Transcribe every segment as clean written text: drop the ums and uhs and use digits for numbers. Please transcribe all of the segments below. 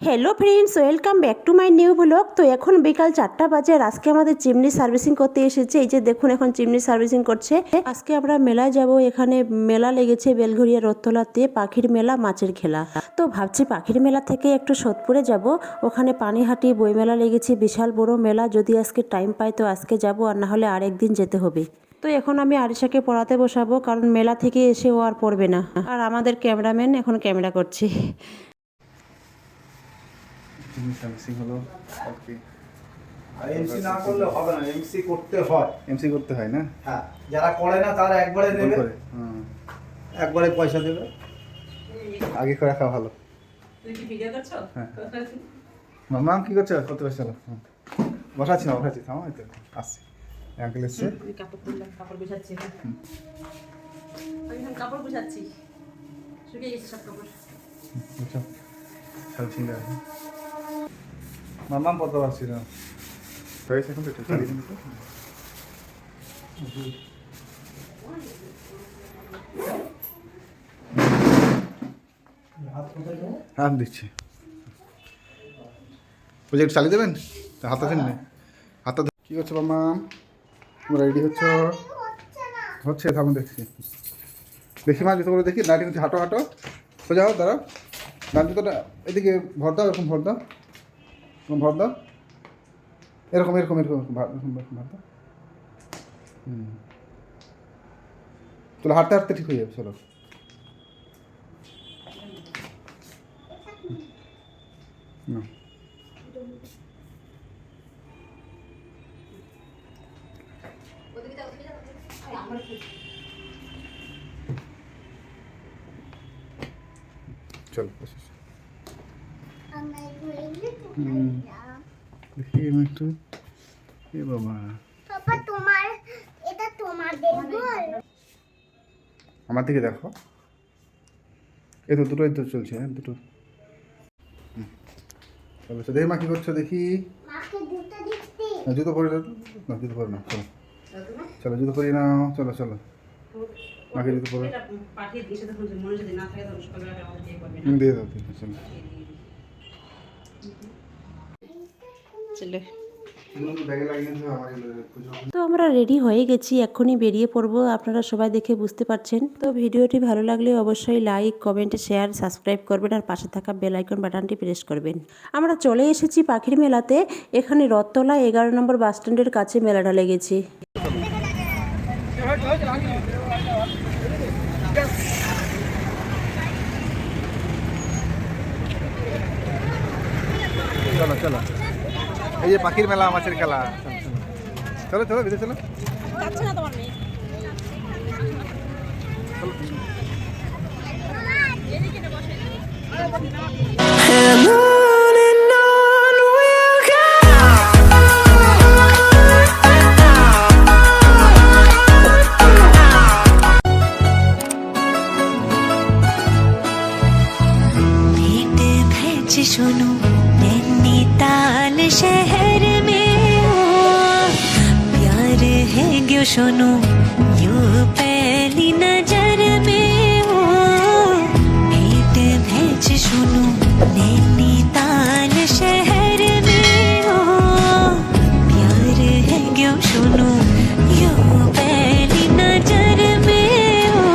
Hello friends, welcome back to my new blog. তো এখন বিকাল 4টা বাজে আর আজকে আমাদের চিমনি সার্ভিসিং করতে এসেছে। এই যে দেখুন, এখন চিমনি সার্ভিসিং করছে। আজকে আমরা মেলায় যাব। এখানে মেলা লেগেছে বেলঘরিয়া রথতলাতে, পাখির মেলা, মাছের খেলা। তো ভাবছি পাখির মেলা থেকে একটু সোদপুরে যাব। ওখানে পানিহাটি বইমেলা লেগেছে, বিশাল বড় মেলা। যদি আজকে টাইম পাই তো আজকে যাব, আর না হলে আরেকদিন যেতে হবে। তো এখন আমি আরিশাকে পড়াতে বসাবো, কারণ মেলা থেকে এসে ও আর পড়বে না। আর আমাদের ক্যামেরাম্যান এখন ক্যামেরা করছে। সার্ভিসিং হলো ওকে। আর এমসি না করলে হবে না, এমসি করতে হয়। এমসি করতে হয় না? হ্যাঁ, যারা করে না তারা একবারে দেবে, একবারে পয়সা দেবে। আগে করে রাখা ভালো। তুই কি ভিডিও করছো? হ্যাঁ। মামা কি করছো? কত বসে চলো। বসাচ্ছি না, বসাচ্ছি, থামো, এই তো আসছি। আঙ্কেল এসছে। আমি কাপড় তুললাম, কাপড় গুছাচ্ছি। আমি এখন কাপড় গুছাচ্ছি। শুকিয়ে গেছে সব কাপড়। আচ্ছা, সার্ভিসিং দেওয়া। মামা কত আসছিল? হয়েছে এখন তো চালিয়ে দিন তো। হাত দিচ্ছি। ওই যে একটু চালিয়ে দেবেন, হাত আছেন না? হাতটা কী করছো মামা? রেডি হচ্ছে? হচ্ছে, থামো দেখছি। দেখি মা, জুতোগুলো দেখি। নাইটি হচ্ছে, হাঁটো হাঁটো, সোজা হোক, দাঁড়াও। ডান জুতোটা এদিকে ভর দাও, এরকম ভর দাও, এরকম ভর দাও, এরকম এরকম এরকম ভর দাও। চলো, হাঁটতে হাঁটতে ঠিক হয়ে যাবে। চলো, না চলো, দেখি একটু। এ বাবা, আমার দিকে দেখো। এই তো দুটোই তো চলছে। হ্যাঁ, দুটো। চলো, দেখি মা কি করছো দেখি। জুতো পরে না, জুতো পরে না। চলো চলো, জুতো পরিয়ে নাও। চলো চলো, মাকে জুতো পরে দিয়ে দাও। চলো চলে। তো আমরা রেডি হয়ে গেছি, এক্ষুনি বেরিয়ে পড়বো। আপনারা সবাই দেখে বুঝতে পারছেন। তো ভিডিওটি ভালো লাগলে অবশ্যই লাইক, কমেন্ট, শেয়ার, সাবস্ক্রাইব করবেন, আর পাশে থাকা বেল আইকন বাটনটি প্রেস করবেন। আমরা চলে এসেছি পাখির মেলাতে। এখানে রথতলা 11 নম্বর বাস স্ট্যান্ডের কাছে মেলাটা লেগেছে। চলো চলো, এই যে পাখির মেলা, মাছের খেলা। চলো চলো, ভিতরে চলো। যাচ্ছে না তোমার মেয়ে? सुनो नैनीताल शहर में हो, प्यार है क्यों सुनो यूं पहली नजर में हो। भेंट भेज सुनो नैनीताल शहर में हो, प्यार है क्यों सुनो यूं पहली नजर में हो।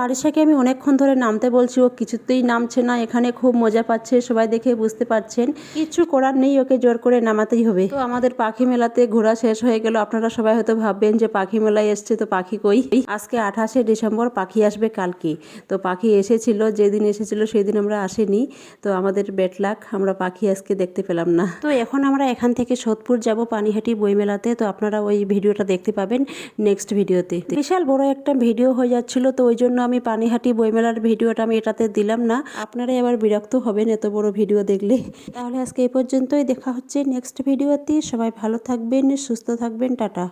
আরিশাকে আমি অনেকক্ষণ ধরে নামতে বলছি, ও কিছুতেই নামছে না। এখানে খুব মজা পাচ্ছে, সবাই দেখে বুঝতে পারছেন। কিছু করার নেই, ওকে জোর করে নামাতেই হবে। তো আমাদের পাখি মেলাতে ঘোরা শেষ হয়ে গেল। আপনারা সবাই হয়তো ভাববেন যে পাখি মেলায় এসছে, তো পাখি কই? আজকে 28শে ডিসেম্বর, পাখি আসবে কালকে। তো পাখি এসেছিল, যেদিন এসেছিল সেই দিন আমরা আসেনি। তো আমাদের ব্যাড লাক, আমরা পাখি আজকে দেখতে পেলাম না। তো এখন আমরা এখান থেকে সোদপুর যাব পানিহাটি বইমেলাতে। তো আপনারা ওই ভিডিওটা দেখতে পাবেন নেক্সট ভিডিওতে। বিশাল বড় একটা ভিডিও হয়ে যাচ্ছিল, তো ওই জন্য আমি পানিহাটি বইমেলার ভিডিওটা আমি এটাতে দিলাম না। আপনারা এবার বিরক্ত হবেন এত বড় ভিডিও দেখলে। তাহলে আজকে এই পর্যন্তই, দেখা হচ্ছে নেক্সট ভিডিওতে। সবাই ভালো থাকবেন, সুস্থ থাকবেন, টাটা।